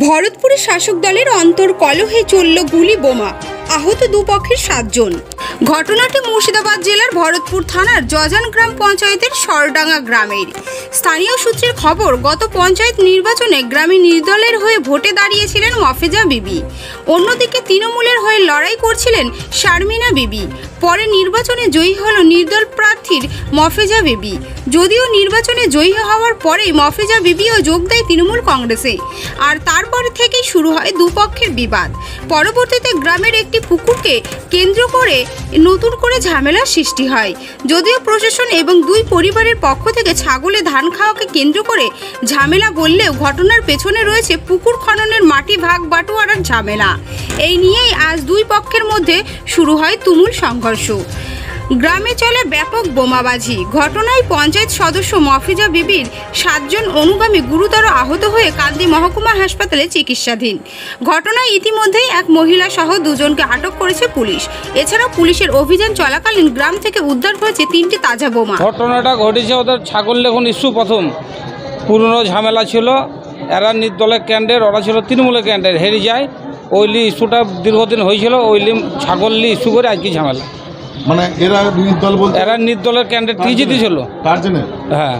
ভরতপুরে শাসক দলের অন্তর্কলহে চলল গুলি বোমা, আহত দুপক্ষের 7 জন। ঘটনাটি মুর্শিদাবাদ জেলার ভরতপুর থানার জজান গ্রাম পঞ্চায়েতের সরডাঙ্গা গ্রামের। স্থানীয় সূত্রের খবর, গত পঞ্চায়েত নির্বাচনে গ্রামে নির্দলের হয়ে ভোটে দাঁড়িয়েছিলেন মফেজা বিবি। অন্যদিকে তৃণমূলের হয়ে লড়াই করছিলেন শারমিনা বিবি। পরে নির্বাচনে জয়ী হল নির্দল প্রার্থীর মফেজা বিবি। যদিও নির্বাচনে জয়ী হওয়ার পরেই মফেজা বিবিও যোগ দেয় তৃণমূল কংগ্রেসে। আর তারপর থেকেই শুরু হয় দুপক্ষের বিবাদ। পরবর্তীতে গ্রামের একটি পুকুরকে কেন্দ্র করে নতুন করে ঝামেলার সৃষ্টি হয়। যদিও প্রশাসন এবং দুই পরিবারের পক্ষ থেকে ছাগলে ধান খাওয়াকে কেন্দ্র করে ঝামেলা বললেও ঘটনার পেছনে রয়েছে পুকুর খননের মাটি ভাগ বাটোয়ারার ঝামেলা। এই নিয়েই আজ দুই পক্ষের মধ্যে শুরু হয় তুমুল সংঘর্ষ। গ্রামে চলে ব্যাপক বোমাবাজি। ঘটনায় পঞ্চায়েত সদস্য মফেজা বিবির 7 জন অনুগামী গুরুতর আহত হয়ে কান্দি মহকুমা হাসপাতালে চিকিৎসাধীন। ঘটনায় ইতিমধ্যেই এক মহিলা সহ 2 জনকে আটক করেছে পুলিশ। এছাড়াও পুলিশের অভিযান চলাকালীন গ্রাম থেকে উদ্ধার হয়েছে 3টি তাজা বোমা। ঘটনাটা ঘটেছে ওদের ছাগল লেখন ইস্যু। প্রথম পুরনো ঝামেলা ছিল, এরা নির্দলের ক্যান্ডের, ওরা ছিল তৃণমূলের ক্যান্ডের, হেরে যায়। ওইলি ইস্যুটা দীর্ঘদিন হয়েছিল, ওইলি ছাগললি ইস্যু করে আজকে ঝামেলা। মানে এরা নির্দল বলতে এরা নির্দলের ক্যান্ডিডেট কি জিতেছিল। কার জন্য? হ্যাঁ,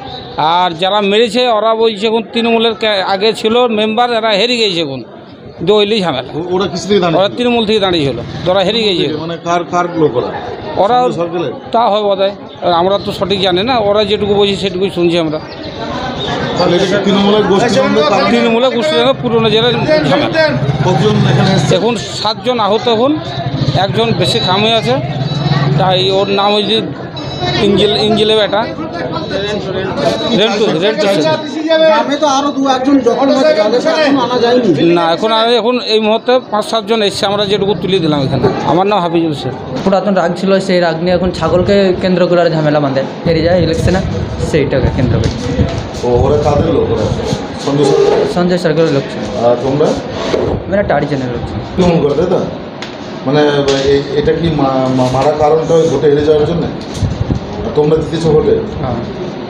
আর যারা মেরেছে ওরা বলছে এখন তৃণমূলের আগে ছিল মেম্বার, এরা হেরে গিয়েছে এখন দইলি ঝামেলা। ওরা কিছু থেকে দাঁড়িয়ে, ওরা তৃণমূল থেকে দাঁড়িয়েছিল, ওরা হেরে গিয়েছে। মানে কার লোক ওরা তা হয় বোধহয়, আমরা তো সঠিক জানি না। ওরা যেটুকু বলছে সেটুকুই শুনছি আমরা। তৃণমূলের গোষ্ঠী পুরনো জেলার ঝামেলা। এখন 7 জন আহত, এখন একজন বেশি খামে আছে। তাই ওর নাম হয়েছে ইঞ্জিলে বেটা না। এখন এই মুহূর্তে 5-7 জন এসছে, আমরা যেটুকু তুলে দিলাম এখানে। আমার নাম হাফিজুল শেখ। পুরাতন রাগ ছিল, সেই রাগ নিয়ে এখন ছাগলকে কেন্দ্র করে আর ঝামেলা বাঁধে হেরে যায় ইলেকশনে, সেইটাকে কেন্দ্র করে। সঞ্জয় সরকারের লোক ছিল। মানে টাড়ি চ্যানেল লোক ছিল। মানে এটা কি মারা কারণটা ওই ভোটে হেরে যাওয়ার জন্য? তোমরা দিতেছো ভোটে? হ্যাঁ।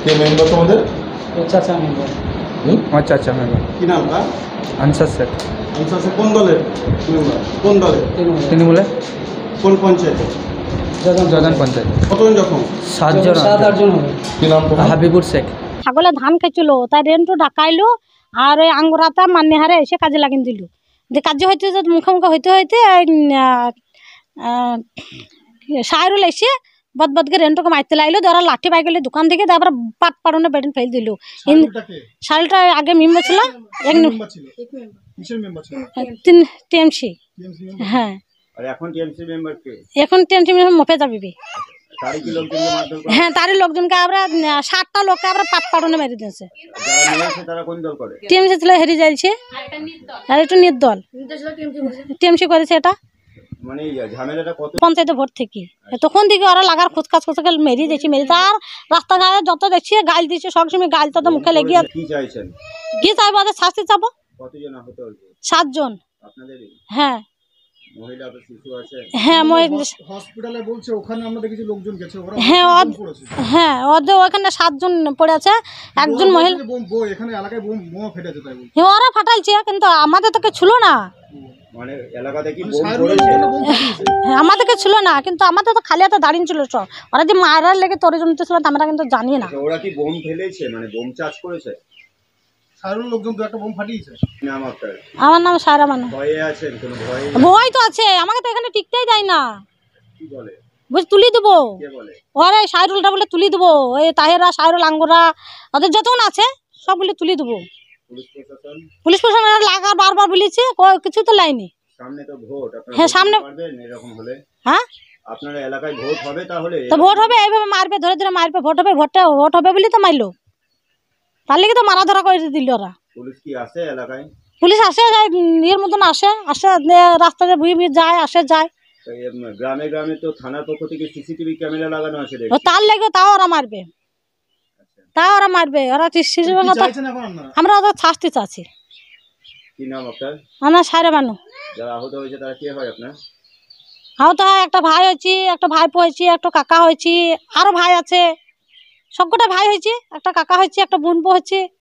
কে মেম্বার তোমাদের? চাচা মেম্বার। চাচা মেম্বার। কি নামটা? আনসার শেখ। আনসার শেখ কোন দলের মেম্বার? কোন দলের? তৃণমূলে। কোন পঞ্চায়েত? জজান পঞ্চায়েত। কতজন যখন? 7 জন। 7-8 জন হবে। কি নাম তোমার? হাবিবুর শেখ। ছাগলে ধান খাইছিল, তাই রেন্টু ডাকাইলো আর ওই আঙ্গুরাতা মান্যে হারে এসে কাজে লাগিয়ে দিল। যে কার্য হইতে মুখোমুখি হইতে হইতে শাহরুল এসে বদবদকে রেন্টুকে মারতে লাগলো। ওরা লাঠি পাই গেলে দোকান থেকে, তারপরে পাট পাড়নে বেড়ে ফেল দিল। শাহরুলটা আগে মেম্বার ছিল, টিএমসি। হ্যাঁ, এখন টিএমসি মেম্বার মফেজা বিবি। হ্যাঁ, তারই লোকজনকে আমরা 7টা লোককে আমরা পাট পাড়নে মেরে দিয়েছে। টিএমসি ছিল, হেরে যাইছে। আর এটা নির্দল টিএমসি করেছে। এটা পঞ্চায়েতে ভোট থেকে তখন থেকে ওরা লাগার খোঁজ কাজ করতে মেরিয়ে দিয়েছি। মেরে তার রাস্তাঘাটে যত দেখছি গাইল দিচ্ছে, সবসময় গাইল তাদের মুখে লেগে কি চাইবো, ওদের শাস্তি চাবো। 7 জন। হ্যাঁ হ্যাঁ, হ্যাঁ, ওদের ওখানে 7 জন পড়ে আছে। একজন মহিলা ওরা ফাটাইছে, কিন্তু আমাদের তো ছিল না। আমাদেরকে ছিল না, কিন্তু আমাদের তো খালি হাতে দাঁড়িয়ে ছিল সব। ওরা যে মারার লেগে তোর জমিতে ছিল আমরা কিন্তু জানি না। ওরা কি বোম ফেলেছে, মানে বোম চার্জ করেছে? আমার নাম সায়রা বানু। ভয় তো আছে, আমাকে তো এখানে টিকতেই দেয় না। তুলি দেবো, ওরে সাইরুলটা বলে তুলি দেবো। ওই তাহেরা, সাইরুল, আঙ্গুরা, ওদের যতক্ষণ আছে সব বলে তুলি দেবো। পুলিশ প্রশাসন লাগা বারবার বলেছে, কিছু তো লাইনি। হ্যাঁ, সামনে। হ্যাঁ, আপনার এলাকায় ভোট হবে, তাহলে তো ভোট হবে, এইভাবে মারবে, ধরে ধরে মারবে। ভোট হবে, ভোট হবে বলে তো মারলো। তার লেগে তো মারা ধরা করে দিল ওরা। পুলিশ কি আসে এলাকায়? পুলিশ আসে, যায় এর মতন আসে রাস্তাতে বুয়ে যায়, আসে যায়। গ্রামে গ্রামে তো থানার পক্ষ থেকে সিসিটিভি ক্যামেরা লাগানো আছে, তার লেগে তাও ওরা মারবে। আমরা ওদের শাস্তি চাচ্ছি। কি নাম আপনার? আমার সায়রা বানু। যারা আহত হয়েছে তারা কে হয় আপনার? আহত হয় একটা ভাই হয়েছি, একটা ভাইপো হয়েছি, একটা কাকা হয়েছি, আরো ভাই আছে। সবকটা ভাই হয়েছে, একটা কাকা হয়েছে, একটা বোনপো হচ্ছে।